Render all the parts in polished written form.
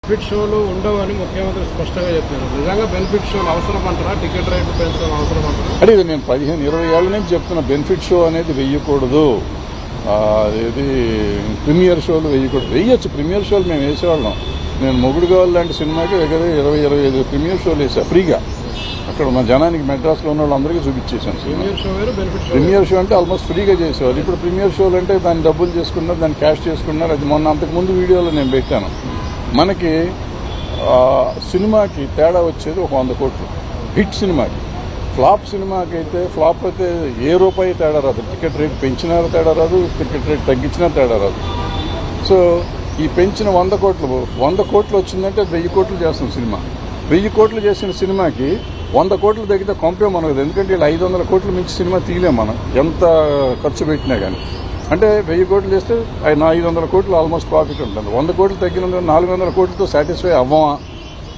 Benefit షోలు ఉండవని ముఖ్యమంత్రి స్పష్టంగా చెప్పారు. నిజంగా బెనిఫిట్ షోలు అవసరం అంటారా? టికెట్ రేట్లు పెంచడం అవసరం అంటారా? అంటే ఇది నేను 15-20 ఏళ్ల నుంచి చెప్తున్నా, బెనిఫిట్ షో అనేది వెయ్యకూడదు. అదేది ప్రీమియర్ షోలు వేయకూడదు. వేయొచ్చు ప్రీమియర్ షోలు, మేము వేసేవాళ్ళం. నేను మొగుడు కావాలి లాంటి సినిమాకి దగ్గర 20-25 ప్రీమియర్ షోలు వేసా ఫ్రీగా. అక్కడ మన జనానికి మెడ్రాస్లో ఉన్న వాళ్ళందరికీ చూపించేశాను. ప్రీమియర్ షో అంటే ఆల్మోస్ట్ ఫ్రీగా చేసేవాళ్ళు. ఇప్పుడు ప్రీమియర్ షోలు అంటే దాన్ని డబ్బులు చేసుకున్నారు, దాన్ని క్యాష్ చేసుకున్నారు. అది మొన్న అంతకుముందు వీడియోలో నేను పెట్టాను. మనకి సినిమాకి తేడా వచ్చేది ఒక 100 కోట్లు. హిట్ సినిమాకి, ఫ్లాప్ సినిమాకి అయితే ఫ్లాప్ అయితే ఏ రూపాయి తేడా రాదు. టికెట్ రేట్ పెంచినా తేడా రాదు, టికెట్ రేట్ తగ్గించినా తేడా రాదు. సో ఈ పెంచిన 100 కోట్లు వచ్చిందంటే 1000 కోట్లు చేస్తాం సినిమా. 1000 కోట్లు చేసిన సినిమాకి 100 కోట్లు తగ్గితే కొంపే మనకు. ఎందుకంటే ఇలా 500 కోట్లు మించి సినిమా తీయలేం మనం, ఎంత ఖర్చు పెట్టినా కానీ. అంటే 1000 కోట్లు చేస్తే 500 కోట్లు ఆల్మోస్ట్ ప్రాఫిట్ ఉంటుంది. 100 కోట్లు తగ్గినందుకు 400 కోట్లతో సాటిస్ఫై అవ్వమా,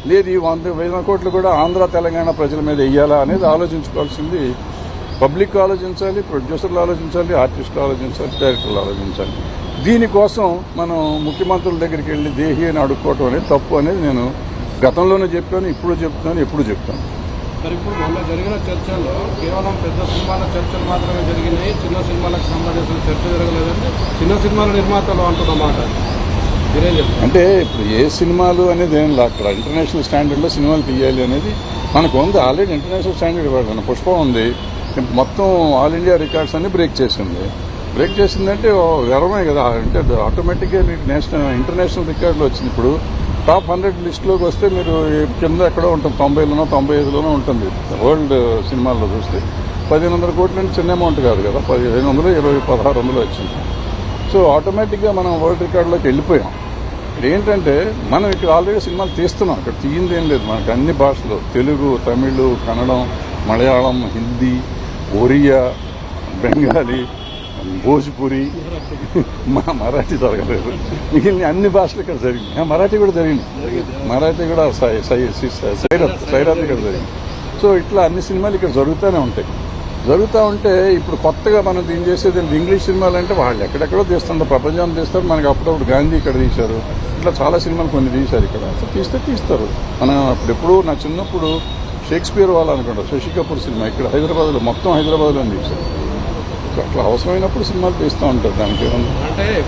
లేదు ఈ 100 కోట్లు కూడా ఆంధ్ర తెలంగాణ ప్రజల మీద వెయ్యాలా అనేది ఆలోచించుకోవాల్సింది పబ్లిక్ ఆలోచించాలి, ప్రొడ్యూసర్లు ఆలోచించాలి, ఆర్టిస్టులు ఆలోచించాలి, డైరెక్టర్లు ఆలోచించాలి. దీనికోసం మనం ముఖ్యమంత్రుల దగ్గరికి వెళ్లి దేహి అని అడుక్కోవటం అనేది తప్పు అనేది నేను గతంలోనే చెప్పాను, ఇప్పుడు చెప్తున్నాను, ఎప్పుడు చెప్తాను. మరి ఇప్పుడు మొన్న జరిగిన చర్చల్లో కేవలం పెద్ద సినిమాల చర్చలు మాత్రమే జరిగినాయి, చిన్న సినిమాలకు సంబంధించిన చర్చ జరగలేదంటే చిన్న సినిమాల నిర్మాతలు అంటున్నమాట. అంటే ఇప్పుడు ఏ సినిమాలు అనేది ఏం అక్కడ ఇంటర్నేషనల్ స్టాండర్డ్లో సినిమాలు తీయాలి అనేది మనకు ఉంది. ఆల్రెడీ ఇంటర్నేషనల్ స్టాండర్డ్ ఇవ్వడం పుష్పం ఉంది, మొత్తం ఆల్ ఇండియా రికార్డ్స్ అన్ని బ్రేక్ చేసిందంటే గర్వమే కదా. అంటే ఆటోమేటిక్గా మీకు ఇంటర్నేషనల్ రికార్డులు వచ్చింది. ఇప్పుడు టాప్ 100 లిస్టులోకి వస్తే మీరు కింద ఎక్కడో ఉంటుంది, 90లోనో 95లోనో ఉంటుంది. వరల్డ్ సినిమాల్లో చూస్తే 1500 కోట్ల నుంచి చిన్న అమౌంట్ కాదు కదా. 1500, 1600 వచ్చింది. సో ఆటోమేటిక్గా మనం వరల్డ్ రికార్డులోకి వెళ్ళిపోయాం. ఇక్కడ ఏంటంటే మనం ఇక్కడ ఆల్రెడీ సినిమాలు తీస్తున్నాం. ఇక్కడ తీయింది ఏం లేదు, మనకు అన్ని భాషలు, తెలుగు, తమిళ్, కన్నడం, మలయాళం, హిందీ, ఒరియా, బెంగాలీ, భోజ్పురి, మరాఠీ జరగలేదు. మిగిలిన అన్ని భాషలు ఇక్కడ జరిగింది. మరాఠీ కూడా జరిగింది. మరాఠీ కూడా సైరాత్ ఇక్కడ జరిగింది. సో ఇట్లా అన్ని సినిమాలు ఇక్కడ జరుగుతూ ఉంటే ఇప్పుడు కొత్తగా మనం దీన్ని చేసేది ఇంగ్లీష్ సినిమాలు అంటే వాళ్ళు ఎక్కడెక్కడో తీస్తుంటారు, ప్రపంచాన్ని తీస్తారు. మనకి అప్పుడప్పుడు గాంధీ ఇక్కడ తీశారు, ఇట్లా చాలా సినిమాలు కొన్ని తీశారు ఇక్కడ. సో తీస్తారు. మనం అప్పుడెప్పుడు నా చిన్నప్పుడు షేక్స్పియర్ వాళ్ళు అనుకుంటారు, శశి కపూర్ సినిమా ఇక్కడ హైదరాబాద్లో, మొత్తం హైదరాబాద్లో తీశారు. అట్లా అవసరమైనప్పుడు సినిమాలు తీస్తూ ఉంటారు. దానికి ఏమన్నా